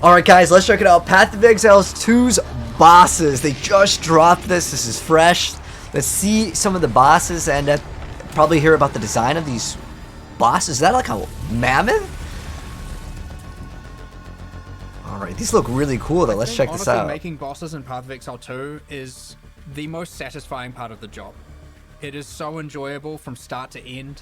Alright guys, let's check it out. Path of Exile 2's bosses. They just dropped this. This is fresh. Let's see some of the bosses and probably hear about the design of these bosses. Is that like a mammoth? Alright, these look really cool though. Let's check this out. Making bosses in Path of Exile 2 is the most satisfying part of the job. It is so enjoyable from start to end.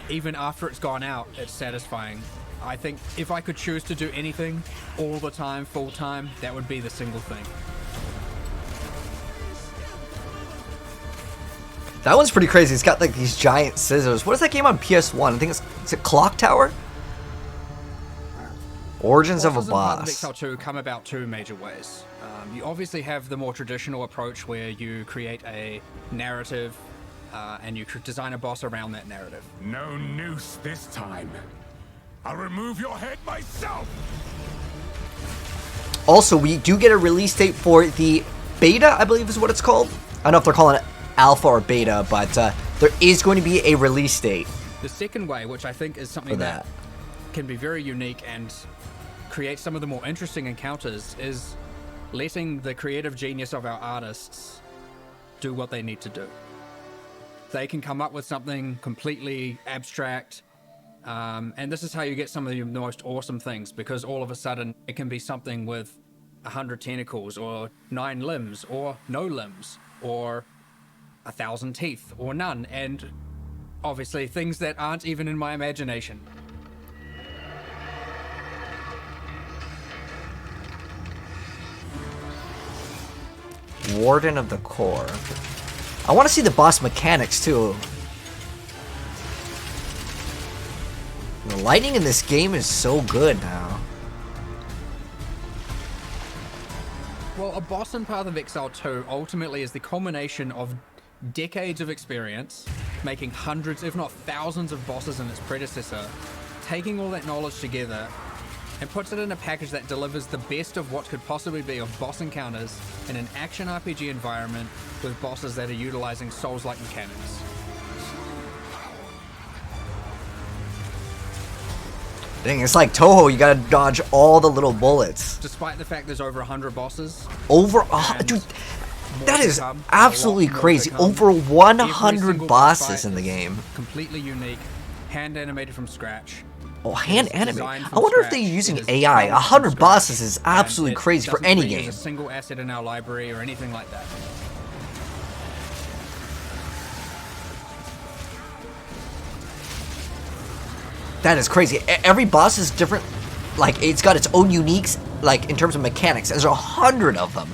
Even after it's gone out, it's satisfying. I think if I could choose to do anything all the time, full time, that would be the single thing. That one's pretty crazy. It's got like these giant scissors. What is that game on PS1? I think it's a Clock Tower? Origins of a Boss. Path of Exile 2 come about two major ways. You obviously have the more traditional approach where you create a narrative and you design a boss around that narrative. No noose this time. I'll remove your head myself. Also, we do get a release date for the beta, I believe is what it's called. I don't know if they're calling it alpha or beta, but there is going to be a release date. The second way, which I think is something that can be very unique and create some of the more interesting encounters, is letting the creative genius of our artists do what they need to do. They can come up with something completely abstract, and this is how you get some of the most awesome things, because all of a sudden it can be something with 100 tentacles or 9 limbs or no limbs or 1,000 teeth or none, and obviously things that aren't even in my imagination. Warden of the Core. I want to see the boss mechanics too. The lighting in this game is so good now. Well, a boss in Path of Exile 2 ultimately is the culmination of decades of experience, making hundreds, if not thousands, of bosses in its predecessor, taking all that knowledge together, and puts it in a package that delivers the best of what could possibly be of boss encounters in an action RPG environment with bosses that are utilizing Souls-like mechanics. Dang, it's like Toho, you gotta dodge all the little bullets. Despite the fact there's over 100 bosses. Over, dude, that is absolutely crazy. Over 100 bosses in the game. Completely unique, hand animated from scratch. Oh, hand animated. I wonder if they're using AI. 100 bosses is absolutely crazy for any game. A single asset in our library or anything like that. That is crazy. Every boss is different. Like, it's got its own uniques, like, in terms of mechanics. There's 100 of them.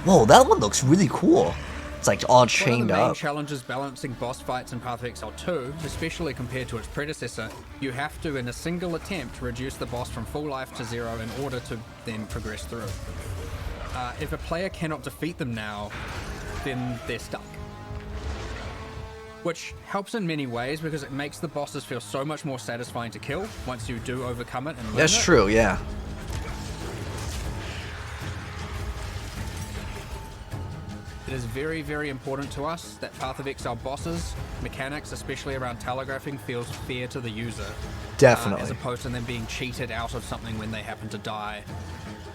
Whoa, that one looks really cool. It's like all chained up. One of the main challenges balancing boss fights in Path of Exile 2, especially compared to its predecessor, you have to, in a single attempt, reduce the boss from full life to 0 in order to then progress through. If a player cannot defeat them now, then they're stuck. Which helps in many ways because it makes the bosses feel so much more satisfying to kill once you do overcome it and learn That's true, yeah. It is very, very important to us that Path of Exile bosses, mechanics, especially around telegraphing, feels fair to the user. Definitely. As opposed to them being cheated out of something when they happen to die.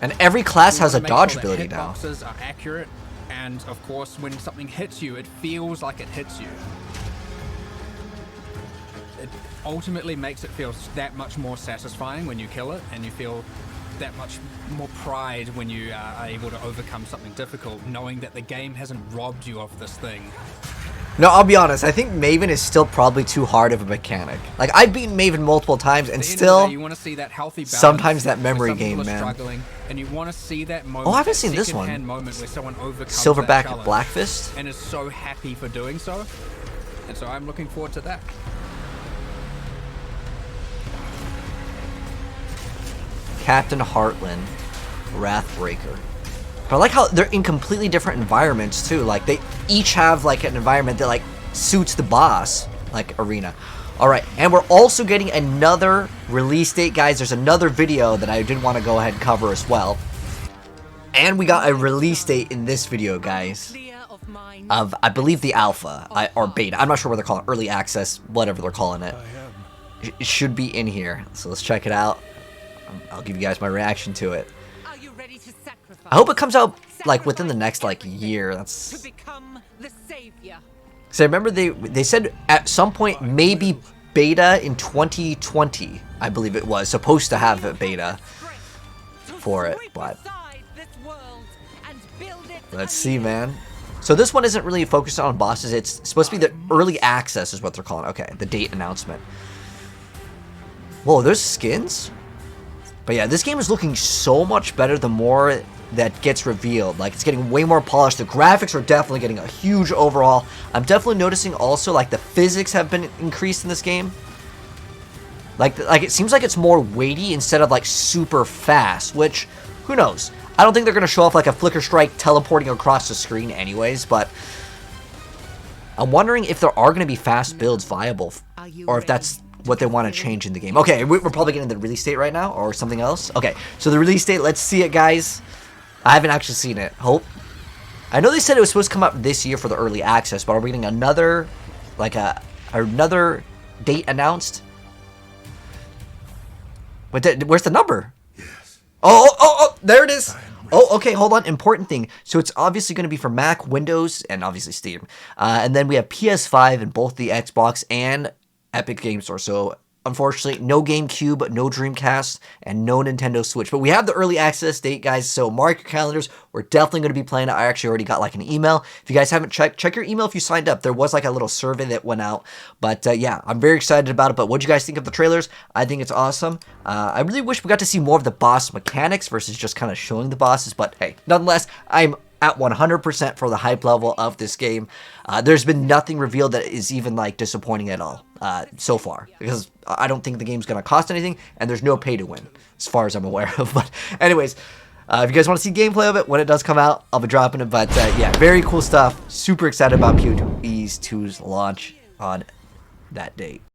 And every class has a dodge ability now. Hitboxes are accurate, and of course, when something hits you, it feels like it hits you. It ultimately makes it feel that much more satisfying when you kill it, and you feel that much more pride when you are able to overcome something difficult, knowing that the game hasn't robbed you of this thing. No, I'll be honest, I think Maven is still probably too hard of a mechanic. Like, I've beaten Maven multiple times, and still, you want to see that healthy balance. Sometimes that memory game, man. And you want to see that moment, oh, I haven't seen this one. Moment where someone overcomes Silverback that Blackfist? And is so happy for doing so. And so I'm looking forward to that. Captain Heartland, Wrathbreaker. But I like how they're in completely different environments too. Like they each have like an environment that like suits the boss, like arena. All right, and we're also getting another release date, guys. There's another video that I did want to go ahead and cover as well. And we got a release date in this video, guys, of I believe the alpha or beta. I'm not sure what they're calling it, early access, whatever they're calling it. It should be in here. So let's check it out. I'll give you guys my reaction to it. Are you ready to sacrifice? I hope it comes out like within the next like year. To That's become the savior. because I remember they said at some point maybe beta in 2020. I believe it was supposed to have a beta for it, but let's see, man. So this one isn't really focused on bosses. It's supposed to be the early access is what they're calling. Okay, the date announcement. Whoa, there's skins? But yeah, this game is looking so much better the more that gets revealed. Like, it's getting way more polished. The graphics are definitely getting a huge overhaul. I'm definitely noticing also, like, the physics have been increased in this game. Like it seems like it's more weighty instead of, like, super fast, which, who knows? I don't think they're going to show off, like, a flicker strike teleporting across the screen anyways, but I'm wondering if there are going to be fast builds viable, or if that's what they want to change in the game. Okay, we're probably getting the release date right now, or something else. Okay, so the release date, let's see it, guys. I haven't actually seen it. Hope. I know they said it was supposed to come out this year for the early access, but are we getting another, like another date announced? Where's the number? Yes. Oh, there it is. Oh, okay, hold on. Important thing. So it's obviously going to be for Mac, Windows, and obviously Steam. And then we have PS5 and both the Xbox and Epic Game Store. So unfortunately, no GameCube, no Dreamcast, and no Nintendo Switch. But we have the early access date, guys, so mark your calendars. We're definitely going to be playing it. I actually already got like an email. If you guys haven't checked, check your email if you signed up. There was like a little survey that went out. But yeah, I'm very excited about it. But what do you guys think of the trailers? I think it's awesome. I really wish we got to see more of the boss mechanics versus just kind of showing the bosses. But hey, nonetheless, I'm at 100% for the hype level of this game. There's been nothing revealed that is even like disappointing at all so far, because I don't think the game's gonna cost anything, and there's no pay to win as far as I'm aware of. But anyways, if you guys want to see gameplay of it when it does come out, I'll be dropping it. But yeah, very cool stuff. Super excited about POE 2's launch on that date.